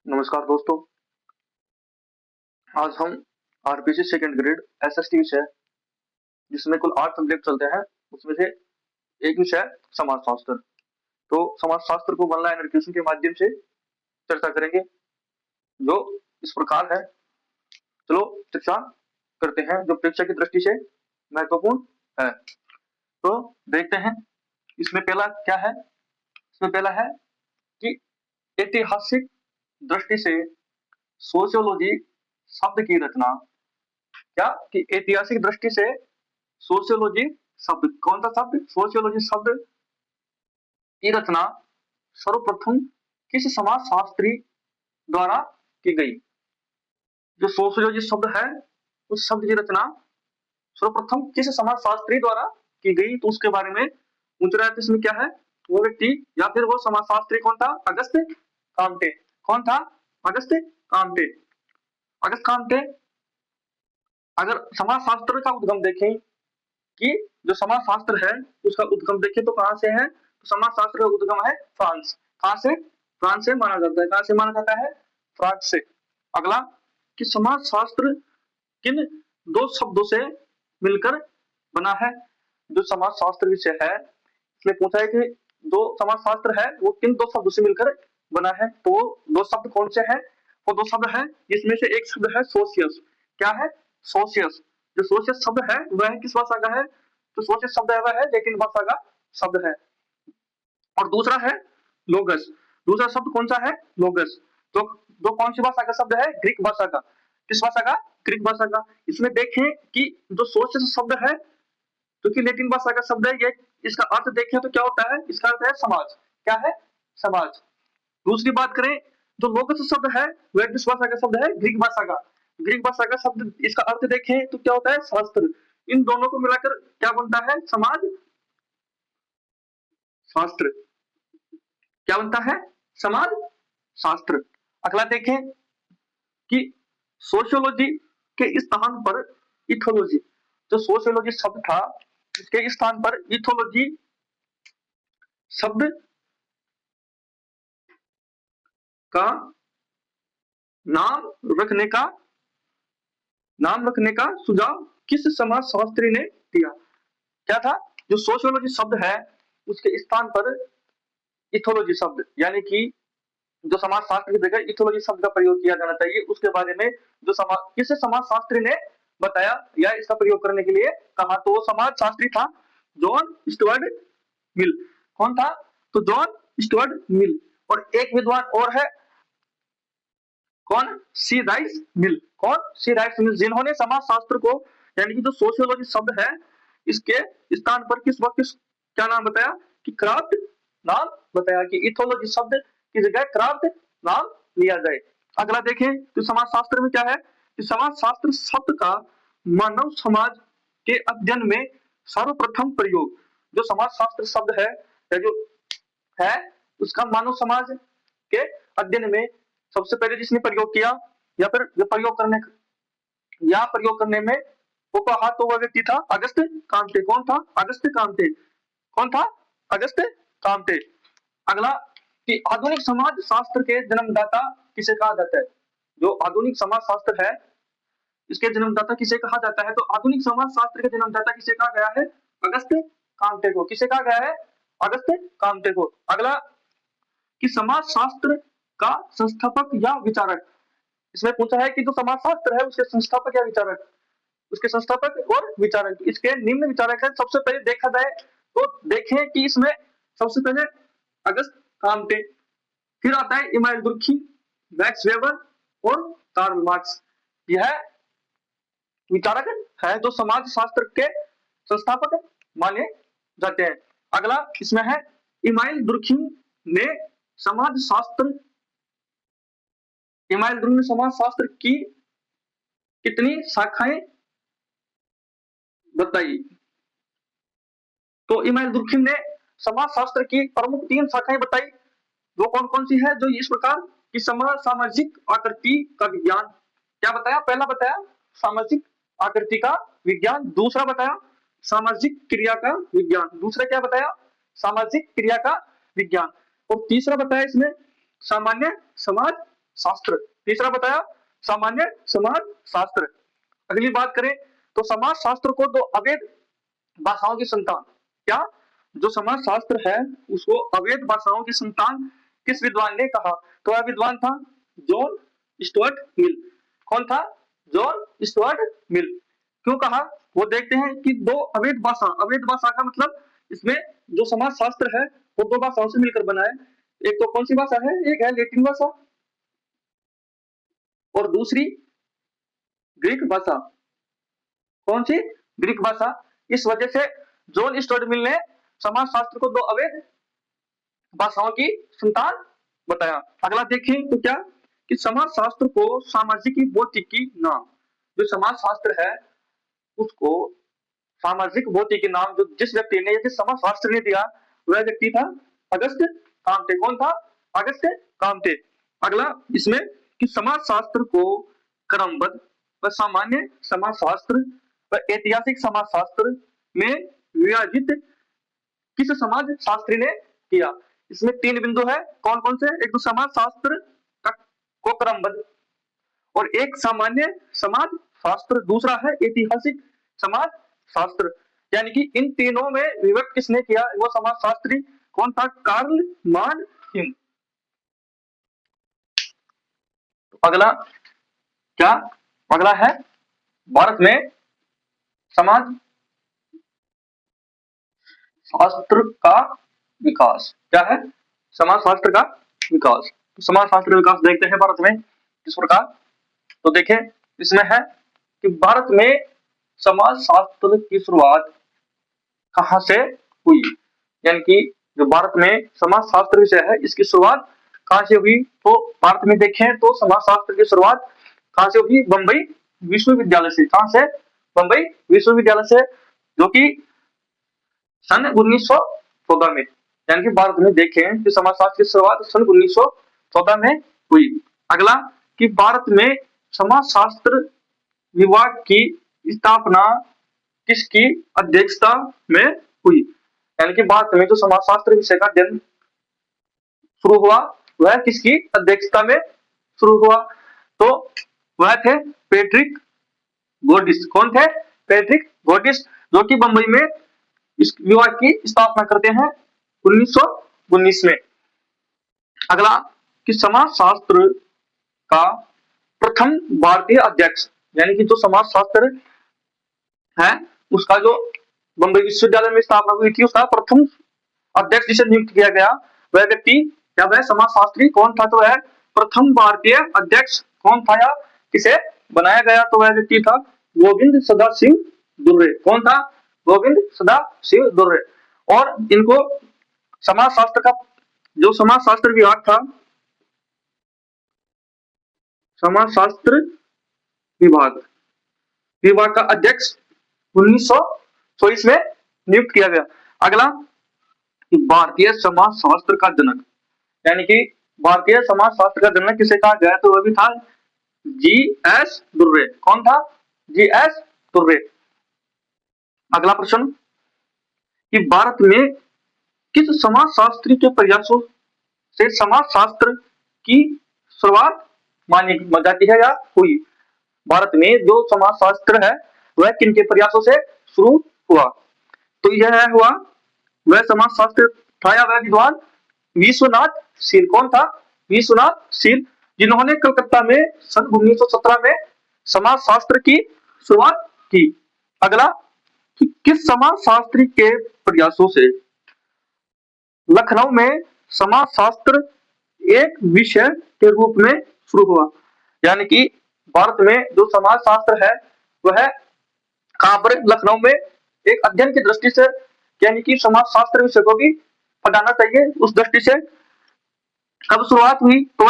नमस्कार दोस्तों। आज हम आरपीसी सेकंड ग्रेड एसएसटी विषय जिसमें कुल 8 सब्जेक्ट चलते हैं उसमें से एक विषय है समाजशास्त्र। तो समाजशास्त्र को वन लाइन क्वेश्चन के माध्यम से चर्चा करेंगे जो इस प्रकार है। चलो चर्चा करते हैं जो परीक्षा की दृष्टि से महत्वपूर्ण है। तो देखते हैं इसमें पहला क्या है। इसमें पहला है कि ऐतिहासिक दृष्टि से सोशियोलॉजी शब्द की रचना। क्या कि ऐतिहासिक दृष्टि से सोशियोलॉजी शब्द, कौन सा शब्द, सोशियोलॉजी शब्द की रचना सर्वप्रथम किस समाजशास्त्री द्वारा की गई। जो सोशियोलॉजी शब्द है उस शब्द की रचना सर्वप्रथम किस समाजशास्त्री द्वारा की गई, तो उसके बारे में पूछ रहा है। तो इसमें क्या है, वो व्यक्ति या फिर वो समाजशास्त्री कौन था? Auguste Comte. कौन था? Auguste Comte. Auguste Comte. अगर समाजशास्त्र का उद्गम देखें कि जो समाजशास्त्र है उसका उद्गम देखें तो कहां से है, तो समाजशास्त्र का उद्गम है फ्रांस। कहां से? फ्रांस से माना जाता है। कहां से माना जाता है? फ्रांस से। अगला कि समाजशास्त्र किन दो शब्दों से मिलकर बना है। जो समाजशास्त्र विषय है इसमें पूछा है कि जो समाजशास्त्र है वो किन दो शब्दों से मिलकर बना है। तो दो शब्द कौन से हैं? वो दो शब्द है जिसमें से एक शब्द है सोशियस। क्या है? सोशियस। जो सोशियस शब्द है वह किस भाषा का है? तो सोशियस शब्द है वह है लैटिन भाषा का शब्द है। और दूसरा है लोगस। दूसरा शब्द कौन सा है? लोगस। तो दो कौन सी भाषा का शब्द है? ग्रीक भाषा का। किस भाषा का? ग्रीक भाषा का। इसमें देखें कि जो सोशियस शब्द है जो कि लैटिन भाषा का शब्द है, ये इसका अर्थ देखें तो क्या होता है? इसका अर्थ है समाज। क्या है? समाज। दूसरी बात करें जो लोगस शब्द है वह किस भाषा का शब्द है? ग्रीक भाषा का। ग्रीक भाषा का शब्द, इसका अर्थ देखें तो क्या होता है? शास्त्र। इन दोनों को मिलाकर क्या बनता है? समाज शास्त्र। क्या बनता है? समाज शास्त्र। अगला देखें कि सोशियोलॉजी के स्थान पर इथोलॉजी। जो सोशियोलॉजी शब्द था इसके स्थान पर इथोलॉजी शब्द का नाम रखने का सुझाव किस समाजशास्त्री ने दिया। क्या था? जो सोशियोलॉजी शब्द है उसके स्थान पर इथोलॉजी शब्द, यानी कि जो समाजशास्त्र की जगह इथोलॉजी शब्द का प्रयोग किया जाना चाहिए, उसके बारे में जो किस समाजशास्त्री ने बताया या इसका प्रयोग करने के लिए कहा, तो वो समाजशास्त्री था जॉन स्टुअर्ट मिल। कौन था? तो जॉन स्टुअर्ट मिल। और एक विद्वान और है, कौन? सी राइस मिल। कौन? सी राइस मिल, जिन्होंने समाजशास्त्र को यानी कि जो सोशियोलॉजी शब्द है इसके स्थान पर किस क्या नाम बताया कि क्राफ्ट नाम बताया, कि इथोलॉजी शब्द की जगह क्राफ्ट नाम लिया जाए। अगला देखें तो समाजशास्त्र में क्या है कि समाजशास्त्र शब्द का मानव समाज के अध्ययन में सर्वप्रथम प्रयोग। जो समाजशास्त्र शब्द है या जो है उसका मानव समाज के अध्ययन में सबसे पहले जिसने प्रयोग किया या फिर जो प्रयोग करने में वो कहा तो वह व्यक्ति था अगस्त काम्टे। कौन था? Auguste Comte. कौन था? Auguste Comte. अगला कि आधुनिक समाज शास्त्र के जन्मदाता किसे कहा जाता है। जो आधुनिक समाज शास्त्र है इसके जन्मदाता किसे कहा जाता है, तो आधुनिक समाज शास्त्र के जन्मदाता किसे कहा गया है? अगस्त काम्टे को। किसे कहा गया है? अगस्त काम्टे को। अगला कि समाज शास्त्र का संस्थापक या विचारक। इसमें पूछा है कि जो समाज शास्त्र है उसके संस्थापक या विचारक, उसके संस्थापक और विचारक इसके निम्न विचारक है। सबसे पहले देखा जाए तो देखें कि इसमें सबसे पहले अगस्त काम्टे, फिर आता है इमानुएल दुर्खिम, मैक्स वेबर और कार्ल मार्क्स। यह विचारक है जो समाज शास्त्र के संस्थापक माने जाते हैं। अगला इसमें है इमानुएल दुर्खिम ने समाज शास्त्र की कितनी शाखाएं बताई। तो इमानुएल दुर्खिम ने समाज शास्त्र की प्रमुख 3 शाखाएं बताई। वो कौन कौन सी है? जो इस प्रकार कि सामाजिक आकृति का विज्ञान। क्या बताया? पहला बताया सामाजिक आकृति का विज्ञान, दूसरा बताया सामाजिक क्रिया का विज्ञान, दूसरा क्या बताया? सामाजिक क्रिया का विज्ञान, और तीसरा बताया इसमें सामान्य समाज शास्त्र। तीसरा बताया सामान्य समाज शास्त्र। अगली बात करें तो समाज शास्त्र को दो अवैध भाषाओं की संतान, क्या जो समाज शास्त्र है उसको अवैध भाषाओं की संतान किस विद्वान ने कहा? तो वह विद्वान था जॉन स्टुअर्ट मिल। कौन था? John Stuart Mill. क्यों कहा? वो देखते हैं कि दो अवैध भाषा, अवैध भाषा का मतलब इसमें जो समाज शास्त्र है वो दो भाषाओं से मिलकर बना है। एक तो कौन सी भाषा है? एक है लैटिन भाषा और दूसरी ग्रीक भाषा। कौन सी? ग्रीक भाषा। इस वजह से जॉन स्टुअर्ट मिल ने समाज शास्त्र को दो अवैध भाषाओं की संतान बताया। अगला देखें तो क्या कि समाज शास्त्र को सामाजिक भौतिकी नाम, जो समाज शास्त्र है उसको सामाजिक भौतिकी नाम जो जिस व्यक्ति ने, जिस समाज शास्त्र ने दिया वह व्यक्ति था अगस्त कामते। कौन था? अगस्त कामते। अगला इसमें कि समाज शास्त्र को क्रमबद्ध व सामान्य समाज शास्त्र व ऐतिहासिक समाज शास्त्र में विभाजित किस समाज शास्त्री ने किया? इसमें तीन बिंदु है। कौन कौन से? एक तो समाज शास्त्र को क्रमबद्ध और एक सामान्य समाज शास्त्र, दूसरा है ऐतिहासिक समाज शास्त्र। यानी कि इन तीनों में विभक्त किसने किया? वो समाज शास्त्री कौन था? Karl Marx. तो अगला क्या? अगला है भारत में समाज शास्त्र का विकास। क्या है? समाज शास्त्र का विकास। तो समाज शास्त्र विकास देखते हैं भारत में किस प्रकार। तो देखें इसमें है कि भारत में समाज शास्त्र की शुरुआत कहां से हुई? यानी कि जो भारत में समाज शास्त्र विषय है इसकी शुरुआत कहां से हुई? तो भारत में देखें तो समाज शास्त्र की शुरुआत कहां से हुई? बंबई विश्वविद्यालय से। कहां से? बंबई विश्वविद्यालय से, जो कि सन 1914 में। यानी कि भारत में देखें कि समाजशास्त्र की शुरुआत सन 1914 में हुई। अगला कि भारत में समाजशास्त्र विभाग की स्थापना किसकी अध्यक्षता में हुई? यानी कि भारत में जो समाजशास्त्र विषय का अध्ययन शुरू हुआ वह किसकी अध्यक्षता में शुरू हुआ? तो वह थे पैट्रिक गोडिस। कौन थे? पैट्रिक गोडिस, जो कि बंबई में इस विभाग की स्थापना करते हैं 1919 में। अगला कि समाजशास्त्र का प्रथम भारतीय अध्यक्ष, यानी कि जो समाजशास्त्र है उसका जो बंबई विश्वविद्यालय में स्थापना हुई थी उसका प्रथम अध्यक्ष जिसे नियुक्त किया गया वह व्यक्ति या वह समाजशास्त्री कौन था? तो वह प्रथम भारतीय अध्यक्ष कौन था या किसे बनाया गया? तो वह व्यक्ति था गोविंद सदाशिव दुर्रे। कौन था? गोविंद सदाशिव दुर्रे। और इनको समाजशास्त्र का जो समाजशास्त्र विभाग था, समाजशास्त्र विभाग विभाग का अध्यक्ष 1924 में नियुक्त किया गया। अगला भारतीय समाजशास्त्र का जनक, यानी कि भारतीय समाजशास्त्र का जनक किसे कहा गया? तो वह भी था जी.एस. दुर्रे। कौन था? जी.एस. दुर्रे। अगला प्रश्न कि भारत में किस समाजशास्त्री के प्रयासों से समाजशास्त्र की शुरुआत मानी जाती है या हुई? भारत में जो समाजशास्त्र है वह किनके प्रयासों से शुरू हुआ? तो यह हुआ वह समाजशास्त्र था या वह विद्वान विश्वनाथ शील। कौन था? विश्वनाथ शील, जिन्होंने कलकत्ता में सन 1917 में समाजशास्त्र की शुरुआत की। अगला कि किस समाजशास्त्री के प्रयासों से लखनऊ में समाजशास्त्र एक विषय के रूप में शुरू हुआ? यानी कि भारत में जो समाजशास्त्र है वह कहां पर? लखनऊ में एक अध्ययन की दृष्टि से, यानी कि समाजशास्त्र विषय को भी पढ़ाना चाहिए उस दृष्टि से कब शुरुआत हुई? तो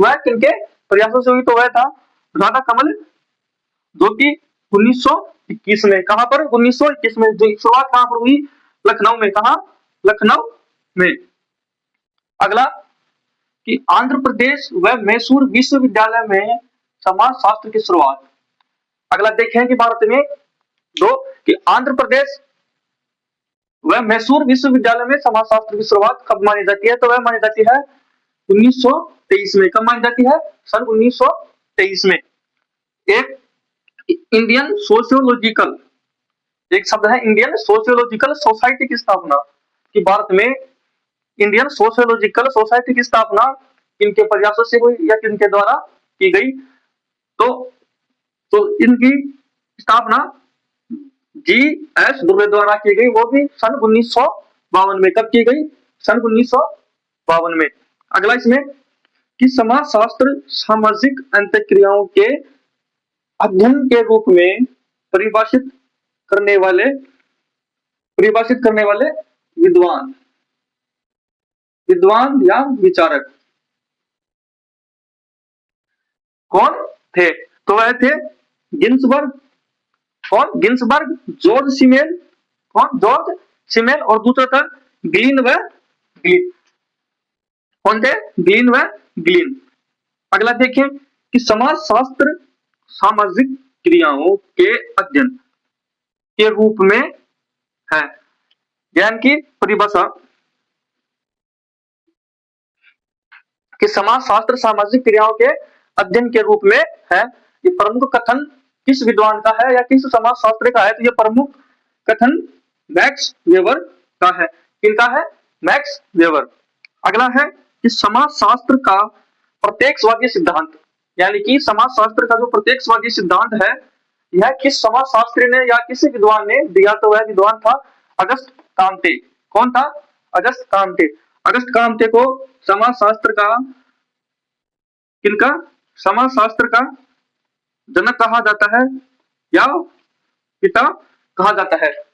वह किनके प्रयासों से हुई? तो वह था राधा कमल, जो कि 1921 में। कहां पर? 1921 में। जो शुरुआत कहां पर हुई? लखनऊ में। कहा? लखनऊ में। अगला कि आंध्र प्रदेश व मैसूर विश्वविद्यालय में समाजशास्त्र की शुरुआत। अगला देखें कि भारत में दो कि आंध्र प्रदेश व मैसूर विश्वविद्यालय में समाजशास्त्र की शुरुआत कब मानी जाती है? तो वह मानी जाती है 1923 1923 में। कब मानी जाती है? सन 1923 में। एक इंडियन सोशियोलॉजिकल, एक शब्द है इंडियन सोशियोलॉजिकल सोसाइटी की स्थापना, कि भारत में इंडियन सोशियोलॉजिकल सोसाइटी की स्थापना किनके प्रयासों से हुई या किनके द्वारा की गई? तो इनकी स्थापना जी एस दुबे द्वारा की गई, वो भी सन 1952 में। कब की गई? सन 1952 में। अगला इसमें कि समाज शास्त्र सामाजिक अंतःक्रियाओं के अध्ययन के रूप में परिभाषित करने वाले विद्वान या विचारक कौन थे? तो वह थे गिन्सबर्ग, जॉर्ज सिमेल, और दूसरा था ग्लीन व ग्लीन। कौन थे? ग्लीन व ग्लीन। अगला देखें कि समाज शास्त्र सामाजिक क्रियाओं के अध्ययन के रूप में है। ज्ञान की परिभाषा कि समाज शास्त्र सामाजिक क्रियाओं के अध्ययन के रूप में है। ये प्रमुख कथन किस विद्वान का है या किस समाज शास्त्री का है? तो ये प्रमुख कथन मैक्स वेबर का है। किनका है? Max weber. अगला है कि समाज शास्त्र का प्रत्यक्षवादी सिद्धांत, यानी कि समाज शास्त्र का जो प्रत्यक्षवादी सिद्धांत है, यह किस समाज शास्त्री ने या किसी विद्वान ने दिया? तो वह विद्वान था अगस्त काम्टे। कौन था? Auguste Comte. अगस्त काम्टे को समाज शास्त्र का किनका समाज शास्त्र का जनक कहा जाता है या पिता कहा जाता है?